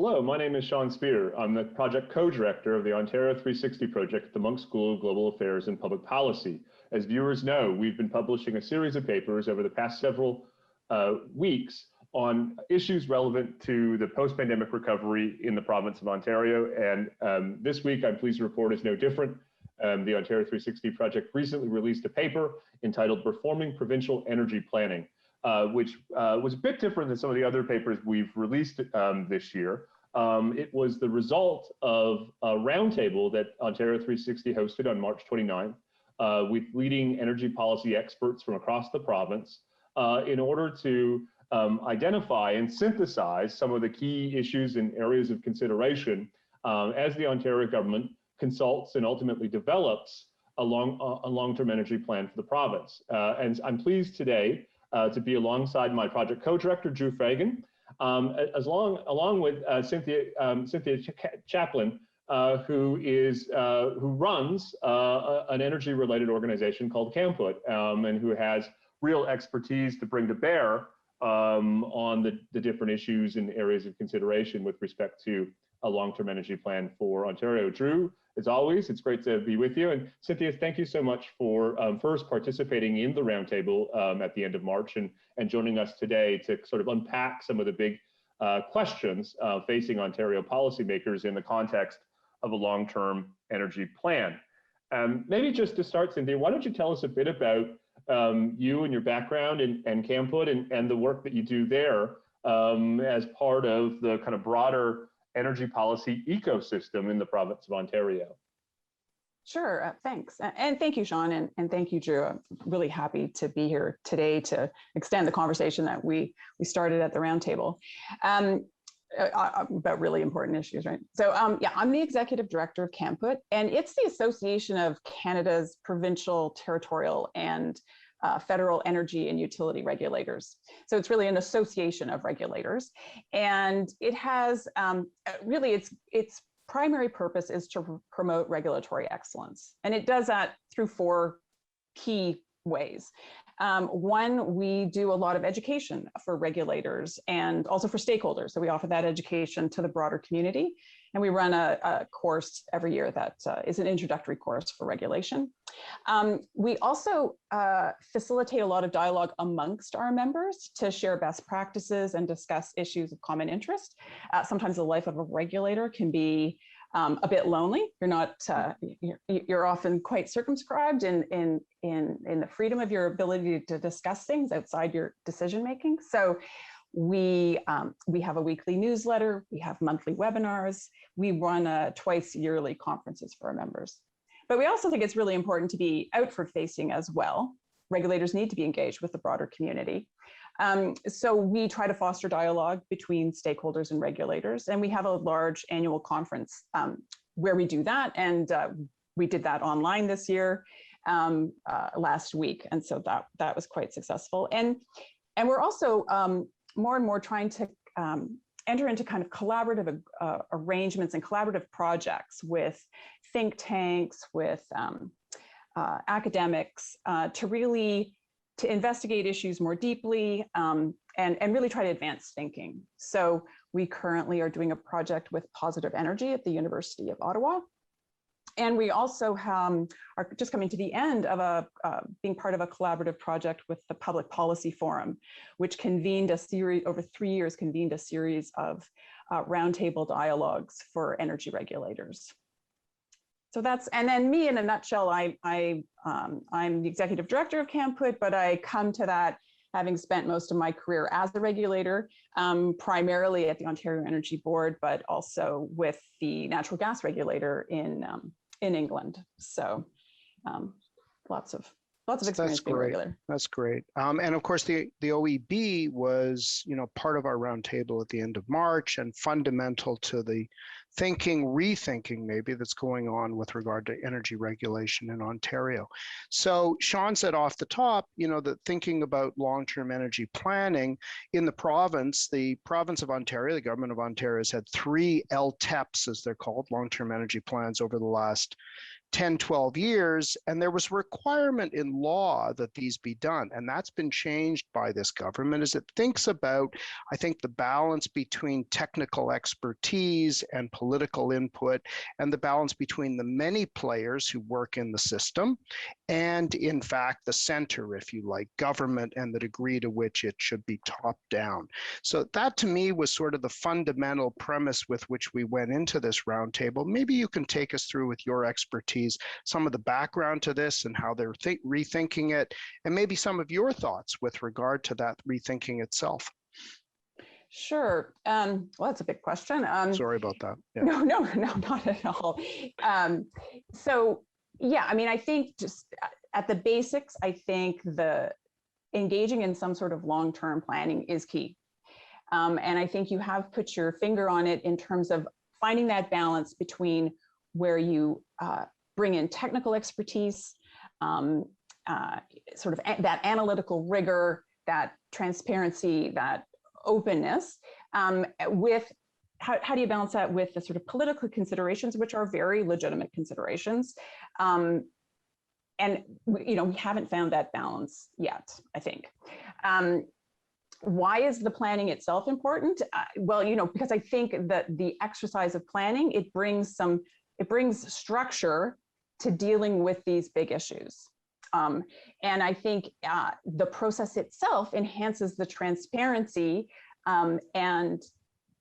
Hello, my name is Sean Speer. I'm the project co-director of the Ontario 360 project at the Munk School of Global Affairs and Public Policy. As viewers know, we've been publishing a series of papers over the past several weeks on issues relevant to the post-pandemic recovery in the province of Ontario. And this week, I'm pleased to report is no different. The Ontario 360 project recently released a paper entitled Performing Provincial Energy Planning, which was a bit different than some of the other papers we've released this year. It was the result of a roundtable that Ontario 360 hosted on March 29th with leading energy policy experts from across the province in order to identify and synthesize some of the key issues and areas of consideration as the Ontario government consults and ultimately develops a long-term energy plan for the province. And I'm pleased today to be alongside my project co-director, Drew Fagan, along with Cynthia Chaplin, who runs an energy-related organization called CAMPUT, and who has real expertise to bring to bear on the different issues and areas of consideration with respect to a long-term energy plan for Ontario. Drew, as always, it's great to be with you. And Cynthia, thank you so much for first participating in the roundtable at the end of March and joining us today to sort of unpack some of the big questions facing Ontario policymakers in the context of a long-term energy plan. Maybe just to start, Cynthia, why don't you tell us a bit about you and your background and CAMPUT and the work that you do there as part of the kind of broader energy policy ecosystem in the province of Ontario. Sure, thanks. And thank you, Sean, and thank you, Drew. I'm really happy to be here today to extend the conversation that we started at the roundtable about really important issues, right? So yeah, I'm the executive director of CAMPUT, and it's the Association of Canada's provincial, territorial, and federal energy and utility regulators. So it's really an association of regulators. And it has really its primary purpose is to promote regulatory excellence. And it does that through four key ways. One, we do a lot of education for regulators and also for stakeholders. So we offer that education to the broader community. And we run a course every year that is an introductory course for regulation. We also facilitate a lot of dialogue amongst our members to share best practices and discuss issues of common interest. Sometimes the life of a regulator can be a bit lonely. You're often quite circumscribed in the freedom of your ability to discuss things outside your decision making. So we have a weekly newsletter, we have monthly webinars, we run twice yearly conferences for our members. But we also think it's really important to be outward facing as well. Regulators need to be engaged with the broader community. So we try to foster dialogue between stakeholders and regulators, and we have a large annual conference where we do that, and we did that online this year, last week, and so that was quite successful. And we're also more and more trying to enter into kind of collaborative arrangements and collaborative projects with think tanks, with academics, to investigate issues more deeply and really try to advance thinking. So we currently are doing a project with Positive Energy at the University of Ottawa. And we also are just coming to the end of being part of a collaborative project with the Public Policy Forum, which convened a series, over 3 years, convened a series of roundtable dialogues for energy regulators. So that's, and then me in a nutshell, I'm the executive director of CAMPUT, but I come to that having spent most of my career as a regulator, primarily at the Ontario Energy Board, but also with the natural gas regulator in England. So lots of experience being a regulator. That's great. And of course, the OEB was, part of our roundtable at the end of March and fundamental to the rethinking maybe that's going on with regard to energy regulation in Ontario. So Sean said off the top, that thinking about long-term energy planning in the province of Ontario, the government of Ontario has had 3 LTEPs, as they're called, long-term energy plans over the last 10, 12 years, and there was a requirement in law that these be done. And that's been changed by this government as it thinks about, I think, the balance between technical expertise and political input, and the balance between the many players who work in the system and, in fact, the center, if you like, government, and the degree to which it should be top down. So that to me was sort of the fundamental premise with which we went into this roundtable. Maybe you can take us through with your expertise some of the background to this and how they're rethinking it, and maybe some of your thoughts with regard to that rethinking itself. Sure. Well, that's a big question. Sorry about that. Yeah. No, not at all. So, yeah, I mean, I think just at the basics, I think the engaging in some sort of long-term planning is key. And I think you have put your finger on it in terms of finding that balance between where you bring in technical expertise, sort of that analytical rigor, that transparency, that openness, with how do you balance that with the sort of political considerations, which are very legitimate considerations. And we haven't found that balance yet, I think. Why is the planning itself important? Well, because I think that the exercise of planning, it brings structure to dealing with these big issues. And I think the process itself enhances the transparency and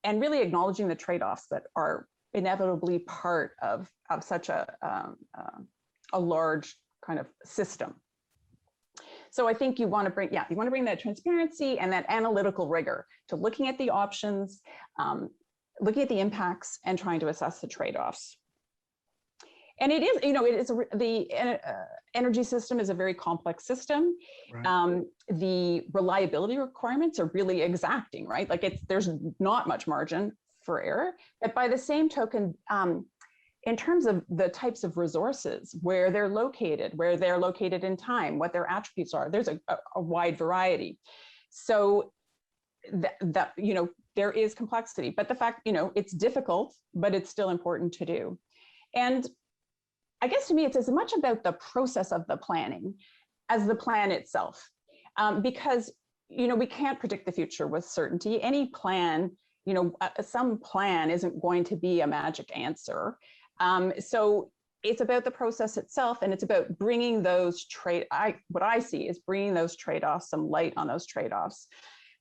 really acknowledging the trade-offs that are inevitably part of such a large kind of system. So I think you want to bring that transparency and that analytical rigor to looking at the options, looking at the impacts, and trying to assess the trade-offs. And it is, the energy system is a very complex system. Right. The reliability requirements are really exacting, right? Like there's not much margin for error. But by the same token, in terms of the types of resources, where they're located in time, what their attributes are, there's a wide variety. So that there is complexity, but the fact, it's difficult, but it's still important to do. And I guess to me, it's as much about the process of the planning as the plan itself, because, we can't predict the future with certainty. Any plan, some plan isn't going to be a magic answer. So it's about the process itself, and it's about bringing those what I see is bringing those trade-offs, some light on those trade-offs.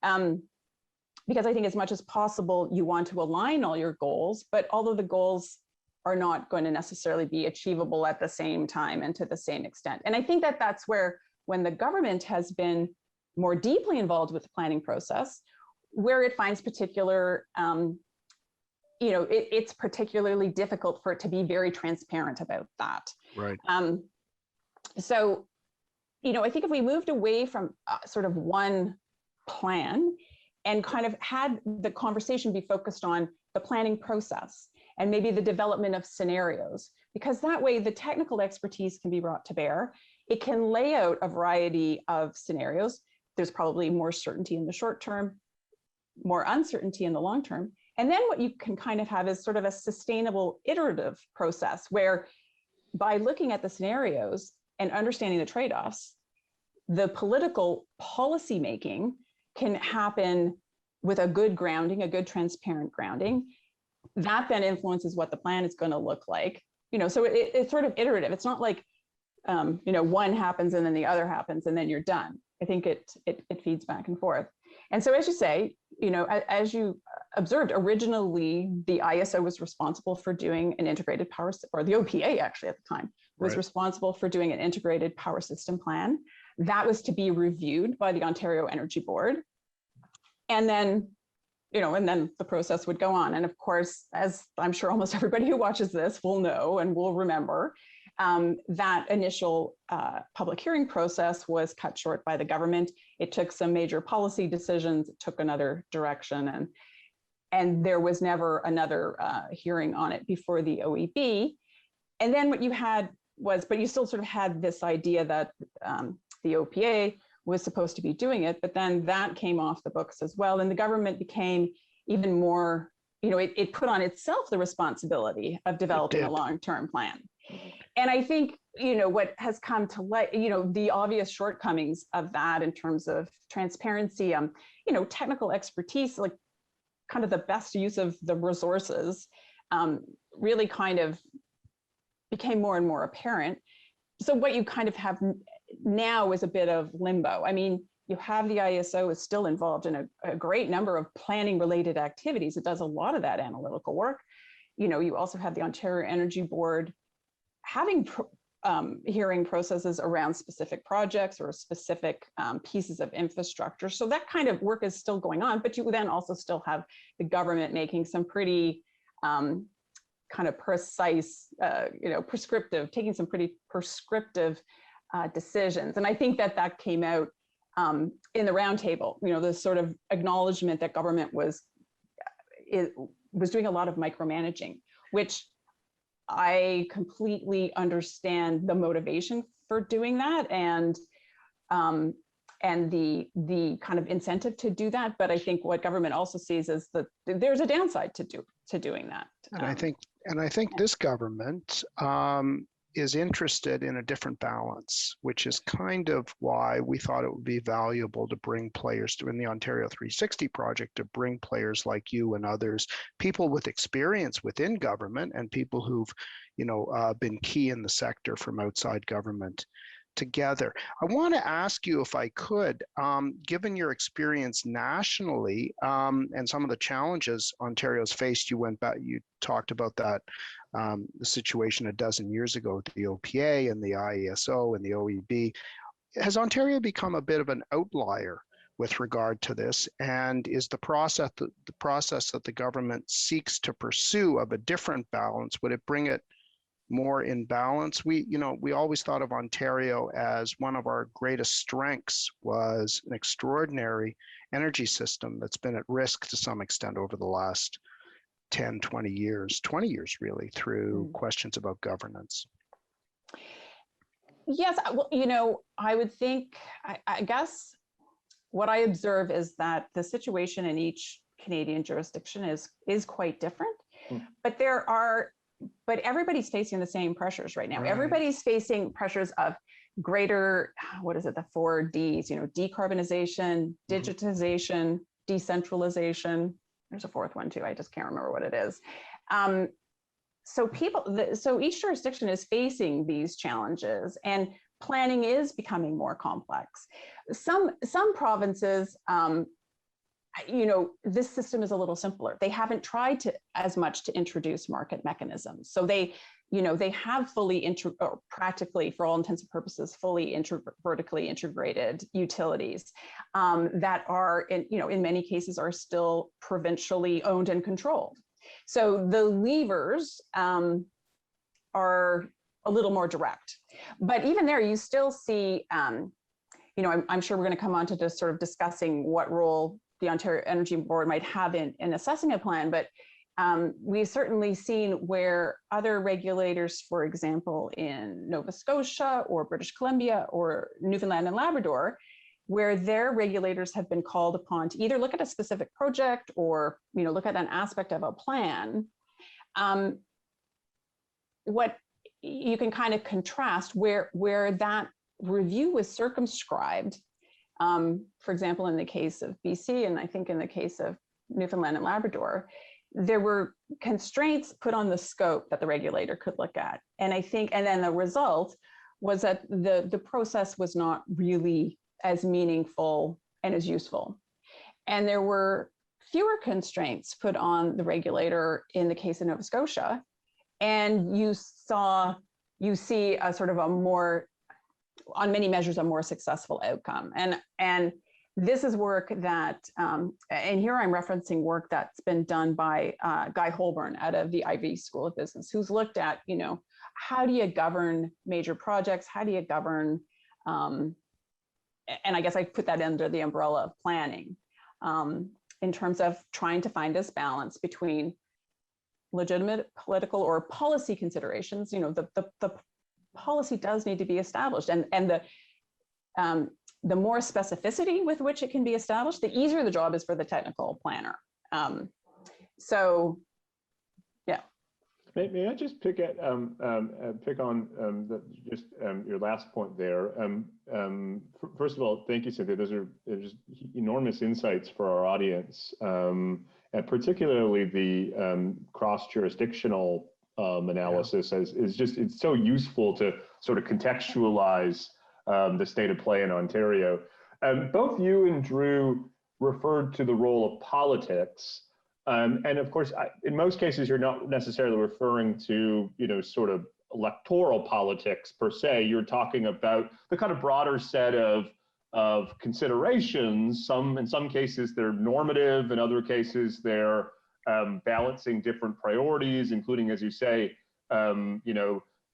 Because I think as much as possible, you want to align all your goals, but although the goals are not going to necessarily be achievable at the same time and to the same extent. And I think that that's where, when the government has been more deeply involved with the planning process, where it finds particular, it's particularly difficult for it to be very transparent about that. Right. So, I think if we moved away from sort of one plan and kind of had the conversation be focused on the planning process, and maybe the development of scenarios, because that way the technical expertise can be brought to bear. It can lay out a variety of scenarios. There's probably more certainty in the short term, more uncertainty in the long term. And then what you can kind of have is sort of a sustainable iterative process where, by looking at the scenarios and understanding the trade-offs, the political policy making can happen with a good grounding, a good transparent grounding. That then influences what the plan is going to look like. So it's sort of iterative. It's not like, one happens and then the other happens and then you're done. I think it feeds back and forth. And so, as you say, as you observed, originally the ISO was responsible for doing an integrated power, or the OPA actually at the time was responsible for doing an integrated power system plan. That was to be reviewed by the Ontario Energy Board. And then the process would go on. And of course, as I'm sure almost everybody who watches this will know and will remember, that initial public hearing process was cut short by the government. It took some major policy decisions, it took another direction, and there was never another hearing on it before the OEB. And then what you had was, but you still sort of had this idea that the OPA was supposed to be doing it, but then that came off the books as well. And the government became even more, it put on itself the responsibility of developing a long-term plan. And I think, what has come to light, the obvious shortcomings of that in terms of transparency, technical expertise, like kind of the best use of the resources, really kind of became more and more apparent. So what you kind of have now is a bit of limbo. I mean, you have the ISO is still involved in a great number of planning related activities. It does a lot of that analytical work. You also have the Ontario Energy Board having hearing processes around specific projects or specific pieces of infrastructure. So that kind of work is still going on, but you then also still have the government making some pretty kind of precise, prescriptive, taking some pretty prescriptive decisions. And I think that came out in the roundtable, the sort of acknowledgement that government was doing a lot of micromanaging, which I completely understand the motivation for doing that and the kind of incentive to do that. But I think what government also sees is that there's a downside to doing that. And I think this government is interested in a different balance, which is kind of why we thought it would be valuable to bring players in the Ontario 360 project, to bring players like you and others, people with experience within government and people who've, been key in the sector from outside government together. I want to ask you, if I could, given your experience nationally and some of the challenges Ontario's faced, you talked about that, the situation a dozen years ago with the OPA and the IESO and the OEB. Has Ontario become a bit of an outlier with regard to this? And is the process that the government seeks to pursue of a different balance, would it bring it more in balance? We always thought of Ontario as one of our greatest strengths was an extraordinary energy system that's been at risk to some extent over the last 10, 20 years really, through questions about governance. Yes, well, I would think, I guess what I observe is that the situation in each Canadian jurisdiction is quite different, but everybody's facing the same pressures right now. Right. Everybody's facing pressures of greater, the 4 Ds, decarbonization, digitization, decentralization. There's a fourth one too, I just can't remember what it is. So each jurisdiction is facing these challenges, and planning is becoming more complex. Some provinces, this system is a little simpler. They haven't tried as much to introduce market mechanisms. So they have practically, for all intents and purposes, vertically integrated utilities that are, in many cases, are still provincially owned and controlled. So the levers are a little more direct. But even there, you still see, I'm sure we're going to come on to just sort of discussing what role the Ontario Energy Board might have in assessing a plan, but we've certainly seen where other regulators, for example, in Nova Scotia or British Columbia or Newfoundland and Labrador, where their regulators have been called upon to either look at a specific project or look at an aspect of a plan. What you can kind of contrast where that review was circumscribed. For example, in the case of BC, and I think in the case of Newfoundland and Labrador, there were constraints put on the scope that the regulator could look at. And then the result was that the process was not really as meaningful and as useful. And there were fewer constraints put on the regulator in the case of Nova Scotia. And you see a sort of a more, on many measures, a more successful outcome. And this is work that, and here I'm referencing work that's been done by Guy Holborn out of the Ivey School of Business, who's looked at, how do you govern major projects? How do you govern, and I guess I put that under the umbrella of planning, in terms of trying to find this balance between legitimate political or policy considerations. The policy does need to be established, and the more specificity with which it can be established, the easier the job is for the technical planner. So, yeah. May I just pick on your last point there? First of all, thank you, Cynthia. Those are just enormous insights for our audience, and particularly the cross-jurisdictional analysis it's so useful to sort of contextualize the state of play in Ontario. Both you and Drew referred to the role of politics. And of course, in most cases, you're not necessarily referring to, sort of electoral politics per se. You're talking about the kind of broader set of considerations. In some cases, they're normative. In other cases, they're balancing different priorities, including, as you say,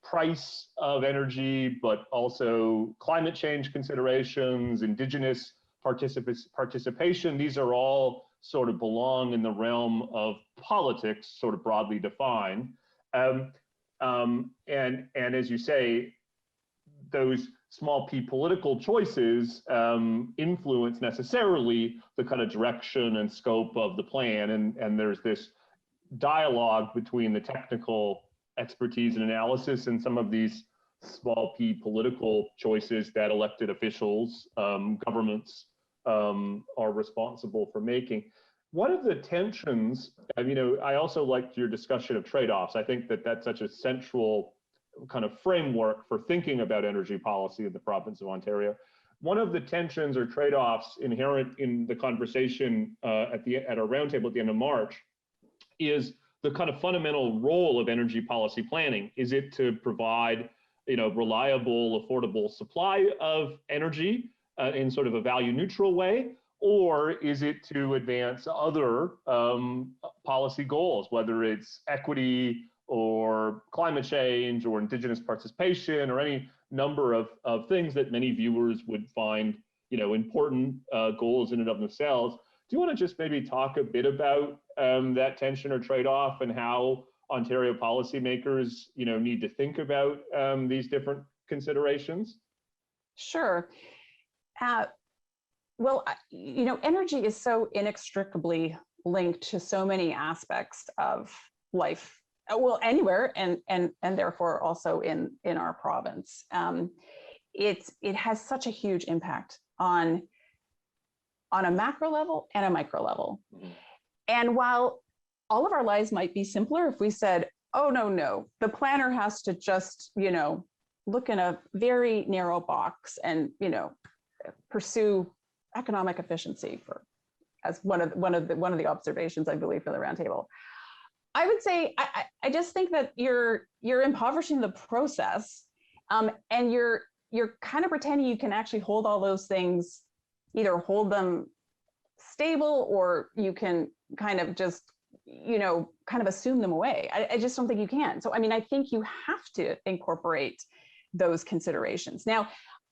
price of energy, but also climate change considerations, Indigenous participation. These are all sort of belong in the realm of politics, sort of broadly defined. And as you say, those small p political choices influence necessarily the kind of direction and scope of the plan. And there's this dialogue between the technical expertise and analysis and some of these small p political choices that elected officials, governments are responsible for making. One of the tensions, I also liked your discussion of trade-offs. I think that that's such a central kind of framework for thinking about energy policy in the province of Ontario. One of the tensions or trade-offs inherent in the conversation at our roundtable at the end of March is the kind of fundamental role of energy policy planning. Is it to provide, reliable, affordable supply of energy in sort of a value neutral way? Or is it to advance other policy goals, whether it's equity or climate change or Indigenous participation or any number of things that many viewers would find, important goals in and of themselves? Do you want to just maybe talk a bit about that tension or trade-off and how Ontario policymakers, need to think about these different considerations? Sure. Well, energy is so inextricably linked to so many aspects of life, well, anywhere, and therefore also in our province. It has such a huge impact on a macro level and a micro level. Mm-hmm. And while all of our lives might be simpler if we said, oh, no, the planner has to just, look in a very narrow box and, pursue economic efficiency as one of the observations, I believe, for the roundtable. I would say I just think that you're impoverishing the process, and you're kind of pretending you can actually hold all those things, either hold them stable or you can kind of just kind of assume them away. I just don't think you can. So I think you have to incorporate those considerations. Now,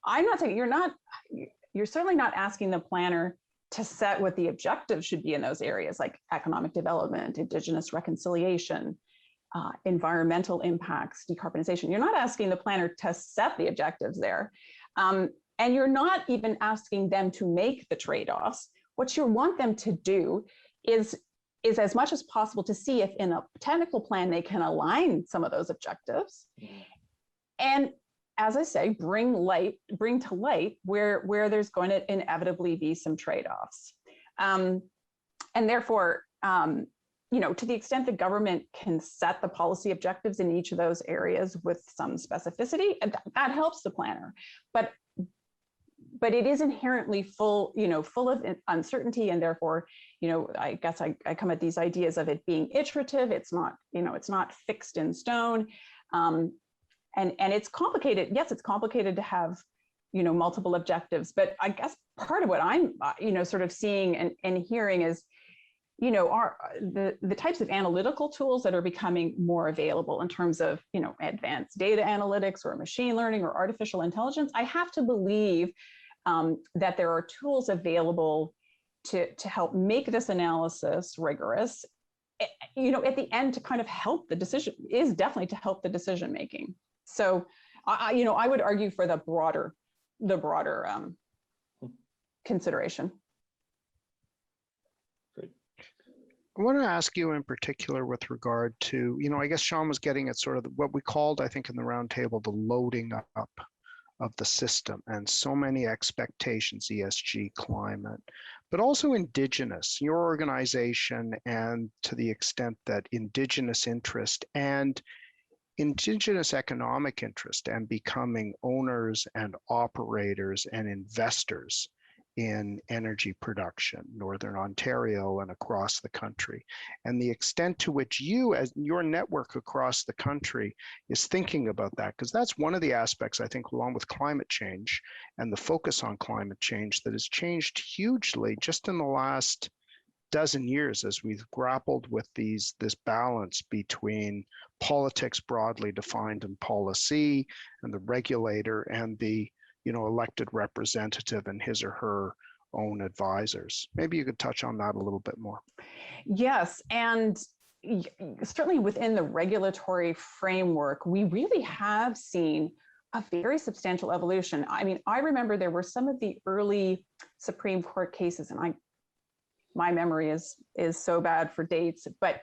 I'm not saying you're certainly not asking the planner to set what the objectives should be in those areas, like economic development, Indigenous reconciliation, environmental impacts, decarbonization. You're not asking the planner to set the objectives there. And you're not even asking them to make the trade-offs. What you want them to do is as much as possible to see if in a technical plan they can align some of those objectives. Mm-hmm. And as I say, bring to light where there's going to inevitably be some trade-offs. And therefore, to the extent the government can set the policy objectives in each of those areas with some specificity, that helps the planner. But it is inherently full of uncertainty, and therefore, I guess I come at these ideas of it being iterative. It's not fixed in stone. And it's complicated. Yes, it's complicated to have, multiple objectives. But I guess part of what I'm, sort of seeing and hearing is, are the types of analytical tools that are becoming more available in terms of, advanced data analytics or machine learning or artificial intelligence. I have to believe that there are tools available to help make this analysis rigorous. At the end, to kind of help the decision is definitely to help the decision making. So, I would argue for the broader consideration. Great. I want to ask you in particular with regard to, I guess Sean was getting at sort of what we called, I think, in the roundtable, the loading up of the system, and so many expectations, ESG, climate, but also Indigenous, your organization, and to the extent that Indigenous interest and Indigenous economic interest and becoming owners and operators and investors in energy production, Northern Ontario and across the country, and the extent to which you, as your network across the country, is thinking about that, because that's one of the aspects, I think, along with climate change and the focus on climate change, that has changed hugely just in the last dozen years as we've grappled with this balance between politics broadly defined in policy and the regulator and the elected representative and his or her own advisors. Maybe you could touch on that a little bit more. Yes, and certainly within the regulatory framework, we really have seen a very substantial evolution. I mean, I remember there were some of the early Supreme Court cases, and my memory is so bad for dates, but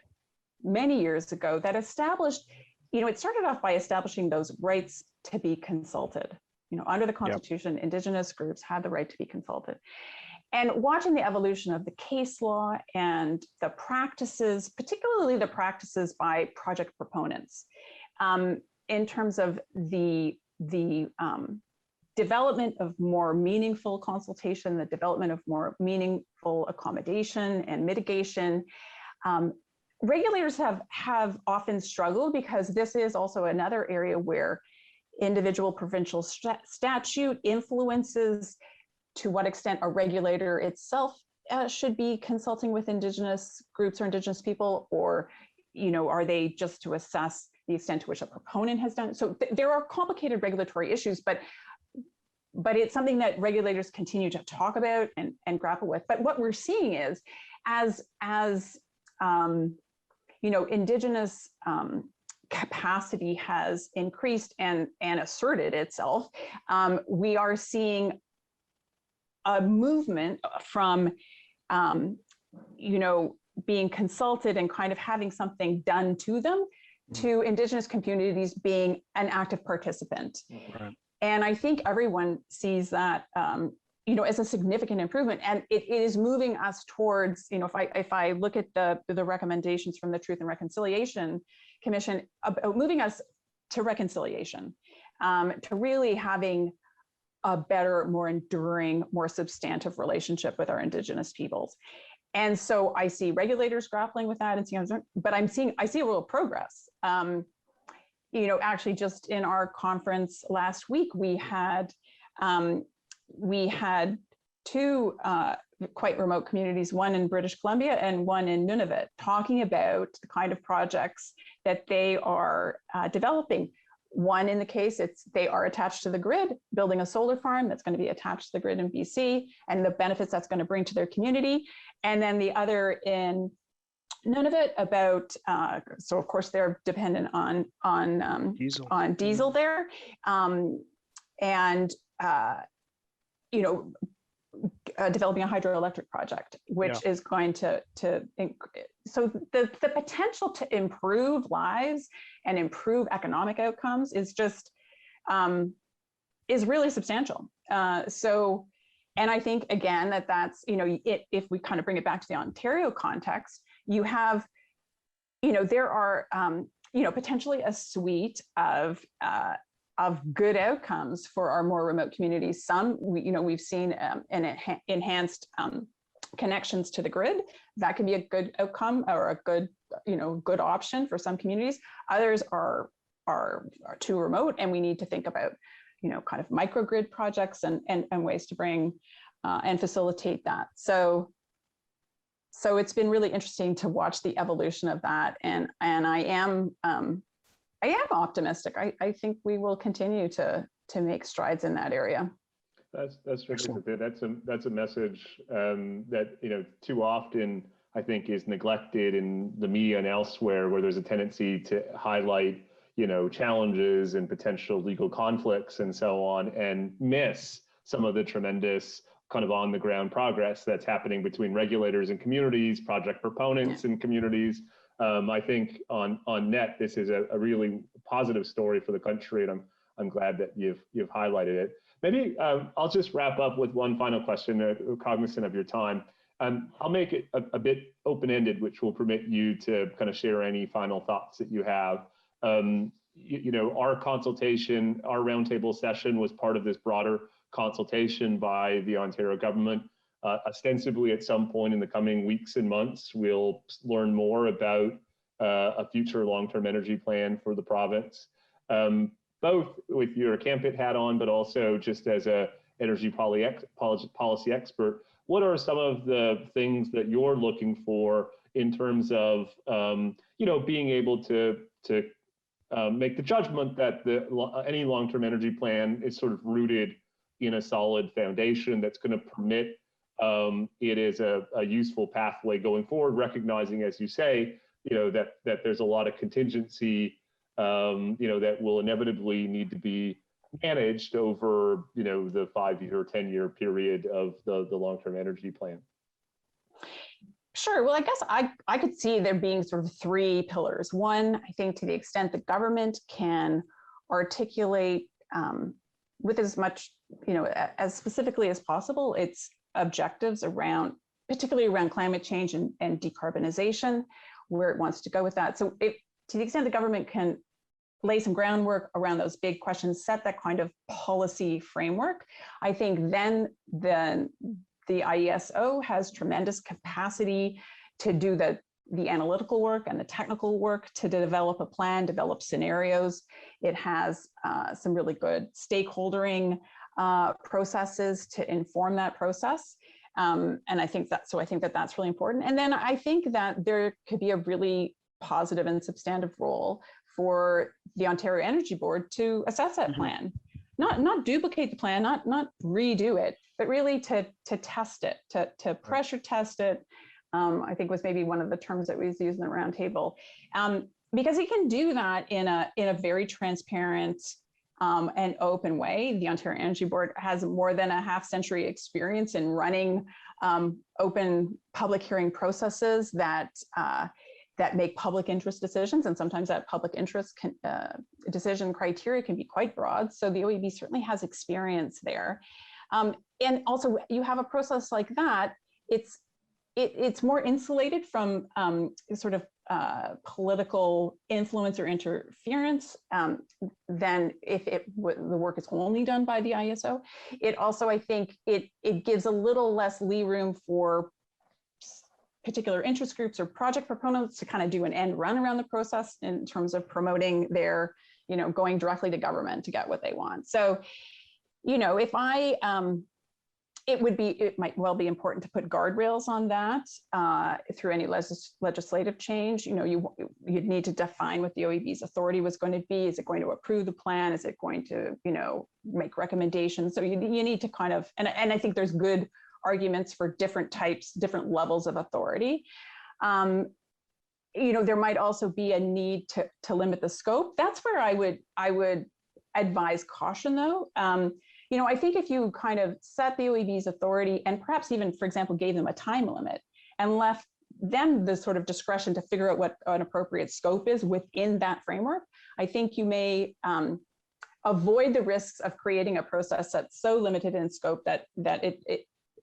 many years ago that established, it started off by establishing those rights to be consulted. Under the Constitution, yep, Indigenous groups had the right to be consulted. And watching the evolution of the case law and the practices, particularly the practices by project proponents, in terms of the development of more meaningful consultation, the development of more meaningful accommodation and mitigation, regulators have often struggled, because this is also another area where individual provincial statute influences to what extent a regulator itself should be consulting with Indigenous groups or Indigenous people, or are they just to assess the extent to which a proponent has done it? So there are complicated regulatory issues, but it's something that regulators continue to talk about and grapple with. But what we're seeing is, as Indigenous capacity has increased and asserted itself, we are seeing a movement from, being consulted and kind of having something done to them, to Indigenous communities being an active participant. Right. And I think everyone sees that, as a significant improvement, and it is moving us towards, if I look at the recommendations from the Truth and Reconciliation Commission, moving us to reconciliation, to really having a better, more enduring, more substantive relationship with our Indigenous peoples. And so I see regulators grappling with that, but I see a real progress. Actually, just in our conference last week, we had two quite remote communities, one in British Columbia and one in Nunavut, talking about the kind of projects that they are developing. One, in the case, they are attached to the grid, building a solar farm that's going to be attached to the grid in BC, and the benefits that's going to bring to their community. And then the other in Nunavut about, so of course they're dependent on diesel there, developing a hydroelectric project, which is going to so the potential to improve lives and improve economic outcomes is just is really substantial. And I think again that's if we kind of bring it back to the Ontario context, you have there are potentially a suite of good outcomes for our more remote communities. Some, we've seen enhanced connections to the grid. That can be a good outcome or a good, good option for some communities. Others are too remote, and we need to think about, kind of microgrid projects and ways to bring and facilitate that. So it's been really interesting to watch the evolution of that, and I am optimistic. I think we will continue to make strides in that area. That's terrific. That's a message that too often I think is neglected in the media and elsewhere, where there's a tendency to highlight challenges and potential legal conflicts and so on, and miss some of the tremendous kind of on the ground progress that's happening between regulators and communities, project proponents and communities. I think on net, this is a really positive story for the country, and I'm glad that you've highlighted it. Maybe I'll just wrap up with one final question, cognizant of your time. I'll make it a bit open-ended, which will permit you to kind of share any final thoughts that you have. You know, our consultation, our roundtable session was part of this broader consultation by the Ontario government. Ostensibly, at some point in the coming weeks and months, we'll learn more about a future long-term energy plan for the province, both with your CAMPUT hat on, but also just as a energy policy expert. What are some of the things that you're looking for in terms of, you know, being able to make the judgment that any long-term energy plan is sort of rooted in a solid foundation that's going to permit it as a useful pathway going forward, recognizing, as you say, you know, that there's a lot of contingency, you know, that will inevitably need to be managed over, you know, the 5-year or 10-year period of the long-term energy plan? Sure. Well, I guess I could see there being sort of 3 pillars. One, I think to the extent the government can articulate with as much, you know, as specifically as possible, its objectives around, particularly around climate change and decarbonization, where it wants to go with that. So to the extent the government can lay some groundwork around those big questions, set that kind of policy framework, I think then the IESO has tremendous capacity to do the analytical work and the technical work to develop a plan, develop scenarios. It has some really good stakeholdering processes to inform that process. And I think that's really important. And then I think that there could be a really positive and substantive role for the Ontario Energy Board to assess that plan, not duplicate the plan, not redo it, but really to test it, to pressure test it. I think was maybe one of the terms that was used in the roundtable, because it can do that in a very transparent and open way. The Ontario Energy Board has more than a half-century experience in running open public hearing processes that make public interest decisions, and sometimes that public interest decision criteria can be quite broad. So the OEB certainly has experience there. And also, you have a process like that, it's more insulated from sort of political influence or interference than if the work is only done by the IESO. It also, I think, it gives a little less lee room for particular interest groups or project proponents to kind of do an end run around the process in terms of promoting their, you know, going directly to government to get what they want. So, you know, if it might well be important to put guardrails on that through any legislative change. You know, you'd need to define what the OEB's authority was going to be. Is it going to approve the plan? Is it going to, you know, make recommendations? So you need to kind of, and I think there's good arguments for different types, different levels of authority. You know, there might also be a need to limit the scope. That's where I would advise caution, though. You know, I think if you kind of set the OEB's authority and perhaps even, for example, gave them a time limit and left them the sort of discretion to figure out what an appropriate scope is within that framework, I think you may avoid the risks of creating a process that's so limited in scope that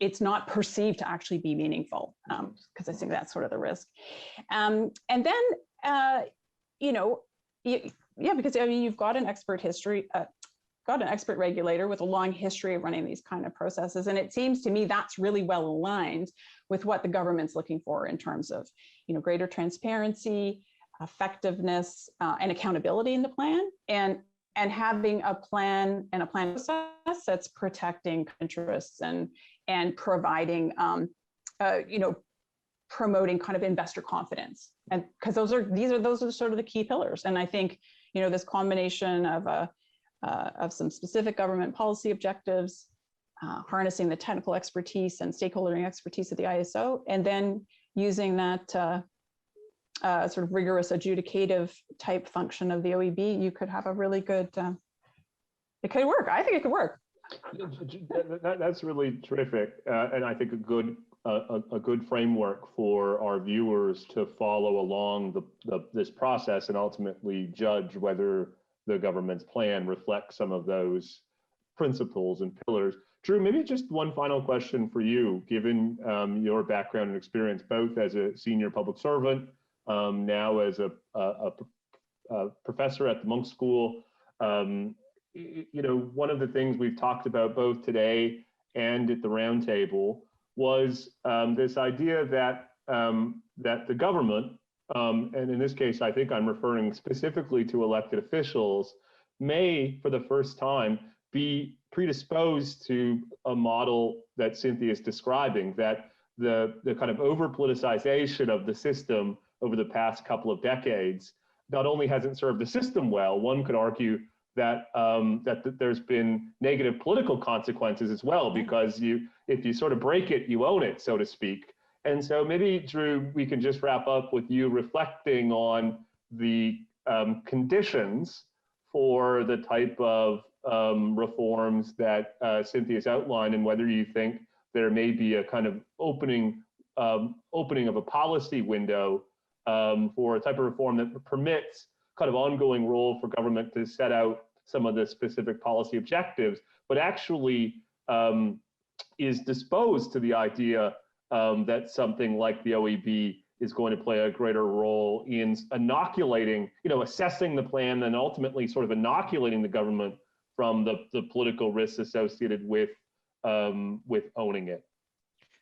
it's not perceived to actually be meaningful, because I think that's sort of the risk. And then, you know, yeah, because I mean, you've got an expert regulator with a long history of running these kind of processes. And it seems to me that's really well aligned with what the government's looking for in terms of, you know, greater transparency, effectiveness, and accountability in the plan, and having a plan and a plan process that's protecting interests and providing, you know, promoting kind of investor confidence. And because those are sort of the key pillars. And I think, you know, this combination of some specific government policy objectives, harnessing the technical expertise and stakeholdering expertise of the IESO, and then using that sort of rigorous adjudicative type function of the OEB, you could have a really good, it could work. I think it could work. That's really terrific, and I think a good framework for our viewers to follow along this process and ultimately judge whether the government's plan reflects some of those principles and pillars. Drew, maybe just one final question for you, given your background and experience, both as a senior public servant, now as a professor at the Monk School. One of the things we've talked about both today and at the roundtable was this idea that the government, and in this case, I think I'm referring specifically to elected officials, may, for the first time, be predisposed to a model that Cynthia is describing, that the kind of over-politicization of the system over the past couple of decades not only hasn't served the system well, one could argue that there's been negative political consequences as well, because if you sort of break it, you own it, so to speak. And so maybe, Drew, we can just wrap up with you reflecting on the conditions for the type of reforms that Cynthia's outlined, and whether you think there may be a kind of opening of a policy window for a type of reform that permits kind of ongoing role for government to set out some of the specific policy objectives, but actually is disposed to the idea that something like the OEB is going to play a greater role in inoculating, assessing the plan and ultimately sort of inoculating the government from the political risks associated with owning it.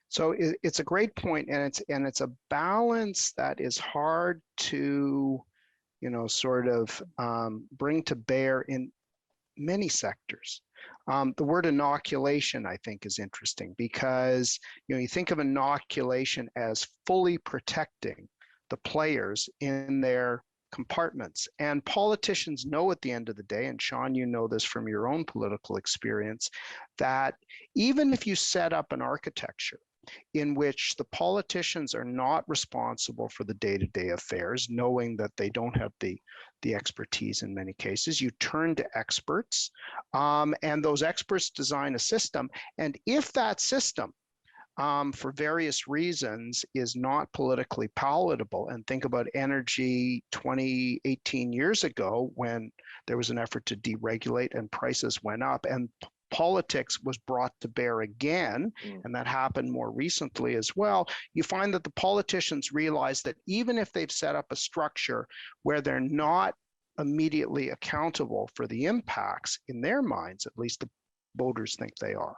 So it's a great point, and it's a balance that is hard to, sort of bring to bear in many sectors. The word inoculation, I think, is interesting because, you think of inoculation as fully protecting the players in their compartments. And politicians know at the end of the day, and Sean, you know this from your own political experience, that even if you set up an architecture in which the politicians are not responsible for the day-to-day affairs, knowing that they don't have the expertise in many cases, you turn to experts, and those experts design a system. And if that system, for various reasons, is not politically palatable, and think about energy 18 years ago when there was an effort to deregulate and prices went up, and politics was brought to bear again, and that happened more recently as well, you find that the politicians realize that even if they've set up a structure where they're not immediately accountable for the impacts, in their minds, at least the voters think they are.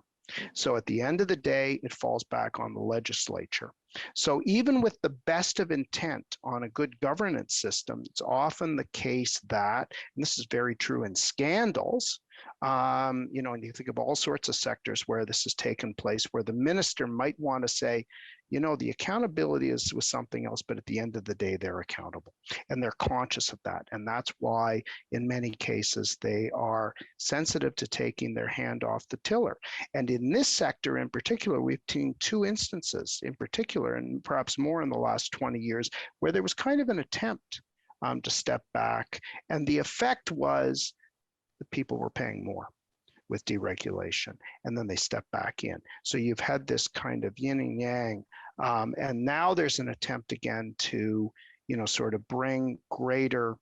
So at the end of the day, it falls back on the legislature. So even with the best of intent on a good governance system, it's often the case that, and this is very true in scandals, and you think of all sorts of sectors where this has taken place, where the minister might want to say, the accountability is with something else, but at the end of the day, they're accountable and they're conscious of that. And that's why in many cases, they are sensitive to taking their hand off the tiller. And in this sector in particular, we've seen two instances in particular, and perhaps more in the last 20 years, where there was kind of an attempt to step back. And the effect was the people were paying more with deregulation, and then they step back in. So you've had this kind of yin and yang, and now there's an attempt again to, sort of bring greater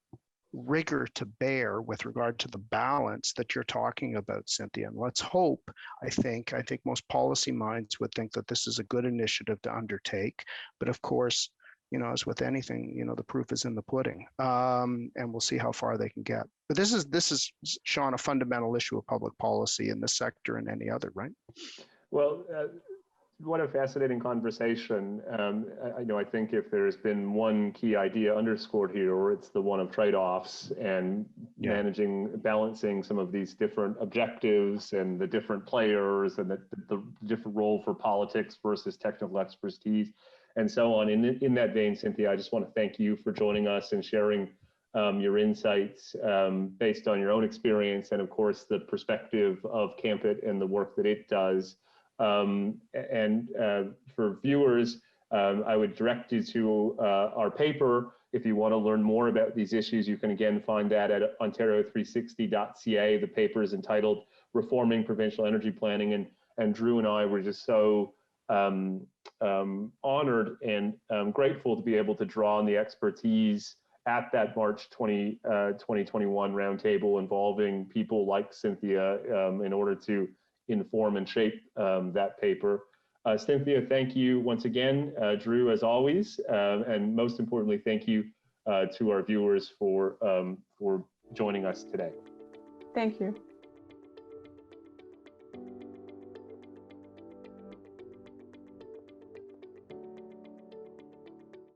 rigor to bear with regard to the balance that you're talking about, Cynthia. And let's hope, I think most policy minds would think that this is a good initiative to undertake, but of course, as with anything, the proof is in the pudding, and we'll see how far they can get. But this is, Sean, a fundamental issue of public policy in this sector and any other, right? Well, what a fascinating conversation. I think if there's been one key idea underscored here, it's the one of trade-offs and balancing some of these different objectives and the different players and the different role for politics versus technical expertise, and so on. In that vein, Cynthia, I just want to thank you for joining us and sharing your insights based on your own experience and, of course, the perspective of CAMPUT and the work that it does. And for viewers, I would direct you to our paper. If you want to learn more about these issues, you can again find that at Ontario360.ca. The paper is entitled reforming provincial energy planning. And Drew and I were just so honored and grateful to be able to draw on the expertise at that March 2021 roundtable involving people like Cynthia in order to inform and shape that paper. Cynthia, thank you once again. Drew, as always, and most importantly, thank you to our viewers for joining us today. Thank you.